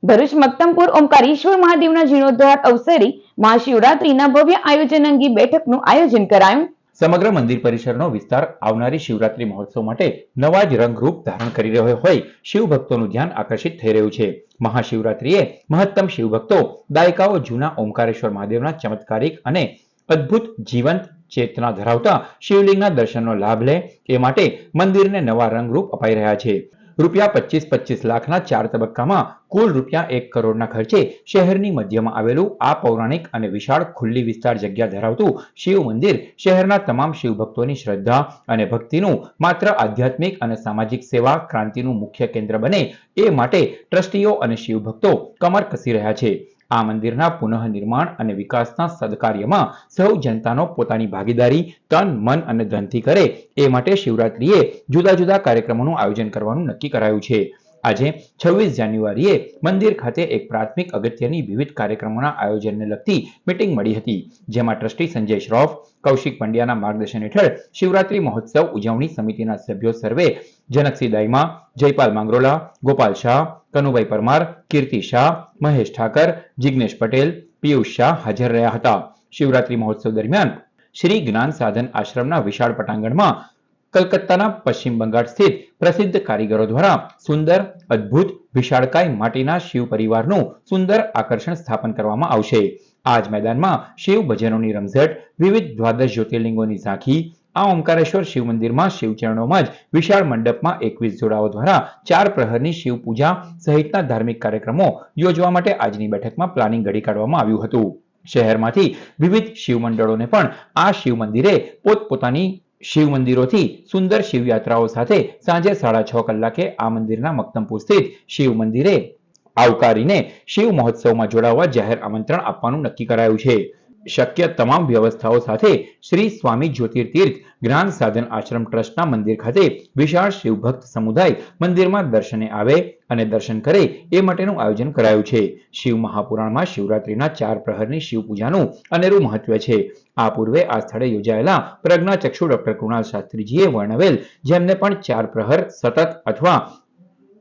ભરૂચ મક્તમપુર ઓમકારેશ્વર મહાદેવના જીર્ણોદ્ધાર અવસરે મહાશિવરાત્રીના ભવ્ય આયોજન અંગે બેઠકનું આયોજન કરાયું। સમગ્ર મંદિર પરિસરનો વિસ્તાર આવનારી શિવરાત્રી મહોત્સવ માટે નવા જ રંગરૂપ ધારણ કરી રહ્યો હોય શિવ ભક્તોનું ધ્યાન આકર્ષિત થઈ રહ્યું છે। મહાશિવરાત્રીએ મહત્તમ શિવ ભક્તો દાયકાઓ જૂના ઓમકારેશ્વર મહાદેવના ચમત્કારિક અને અદ્ભુત જીવંત ચેતના ધરાવતા શિવલિંગના દર્શનનો લાભ લે એ માટે મંદિરને નવા રંગરૂપ અપાઈ રહ્યા છે। ₹25-25 લાખના 4 તબક્કામાં કુલ ₹1 કરોડના ખર્ચે શહેરની મધ્યમાં આવેલું આ પૌરાણિક અને વિશાળ ખુલ્લી વિસ્તાર જગ્યા ધરાવતું શિવ મંદિર શહેરના તમામ શિવ ભક્તોની શ્રદ્ધા અને ભક્તિનું માત્ર આધ્યાત્મિક અને સામાજિક સેવા ક્રાંતિનું મુખ્ય કેન્દ્ર બને એ માટે ટ્રસ્ટીઓ અને શિવ ભક્તો કમર કસી રહ્યા છે। આ મંદિરના પુનઃનિર્માણ અને વિકાસના સદકાર્યમાં સૌ જનતાનો પોતાની ભાગીદારી તન મન અને ધનથી કરે એ માટે શિવરાત્રીએ જુદા જુદા કાર્યક્રમોનું આયોજન કરવાનું નક્કી કરાયું છે। આજે 26 જાન્યુઆરીએ મંદિર ખાતે એક પ્રાથમિક અગત્યની વિવિધ કાર્યક્રમોના આયોજનને લગતી મીટિંગ મળી હતી, જેમાં ટ્રસ્ટી સંજય શ્રોફ, કૌશિક પંડ્યાના માર્ગદર્શન હેઠળ શિવરાત્રી મહોત્સવ ઉજવણી સમિતિના સભ્યો સર્વે જનકસિંહ દાઈમા, જયપાલ માંગરોલા, ગોપાલ શાહ, કનુભાઈ પરમાર, કીર્તિ શાહ, મહેશ ઠાકર, જિગ્નેશ પટેલ, પિયુષ શાહ હાજર રહ્યા હતા। શિવરાત્રી મહોત્સવ દરમિયાન શ્રી જ્ઞાન સાધન આશ્રમના વિશાળ પટાંગણમાં કલકત્તાના પશ્ચિમ બંગાળ સ્થિત પ્રસિદ્ધ કારીગરો દ્વારા સુંદર, અદ્ભુત, વિશાળકાય માટીના શિવ પરિવારનું સુંદર આકર્ષણ સ્થાપન કરવામાં આવશે। આ જ મેદાનમાં શિવ ભજનોની રમઝટ, વિવિધ દ્વાદશ જ્યોતિર્લિંગોની ઝાંખી, આ ઓમકારેશ્વર શિવ મંદિરમાં શિવચરણોમાં જ વિશાળ મંડપમાં 21 જોડાઓ દ્વારા 4 પ્રહરની શિવ પૂજા સહિતના ધાર્મિક કાર્યક્રમો યોજવા માટે આજની બેઠકમાં પ્લાનિંગ ઘડી કાઢવામાં આવ્યું હતું। શહેરમાંથી વિવિધ શિવ મંડળોને પણ આ શિવ મંદિરે પોતપોતાની શિવ મંદિરોથી સુંદર શિવયાત્રાઓ સાથે સાંજે 6:30 કલાકે આ મંદિરના મક્તમપુર સ્થિત શિવ મંદિરે આવકારીને શિવ મહોત્સવમાં જોડાવા જાહેર આમંત્રણ આપવાનું નક્કી કરાયું છે। શક્ય તમામ વ્યવસ્થાઓ સાથે શ્રી સ્વામી જ્યોતિર્તીર્થ જ્ઞાન સાધન આશ્રમ ટ્રસ્ટના મંદિર ખાતે વિશાળ શિવભક્ત સમુદાય મંદિરમાં દર્શને આવે અને દર્શન કરે એ માટેનું આયોજન કરાયું છે। શિવ મહાપુરાણમાં શિવરાત્રીના 4 પ્રહરની શિવ પૂજાનું અનેરું મહત્વ છે। આ પૂર્વે આ સ્થળે યોજાયેલા પ્રજ્ઞાચક્ષુ ડોક્ટર કૃણાલ શાસ્ત્રીજીએ વર્ણવેલ, જેમને પણ 4 પ્રહર સતત અથવા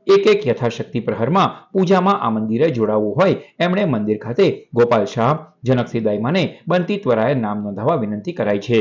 એક યથાશક્તિ પ્રહરમાં પૂજામાં આ મંદિરે જોડાવવું હોય એમણે મંદિર ખાતે ગોપાલ શાહ, જનકસિંહ દાઈમાને બનતી ત્વરાએ નામ નોંધાવવા વિનંતી કરાઈ છે।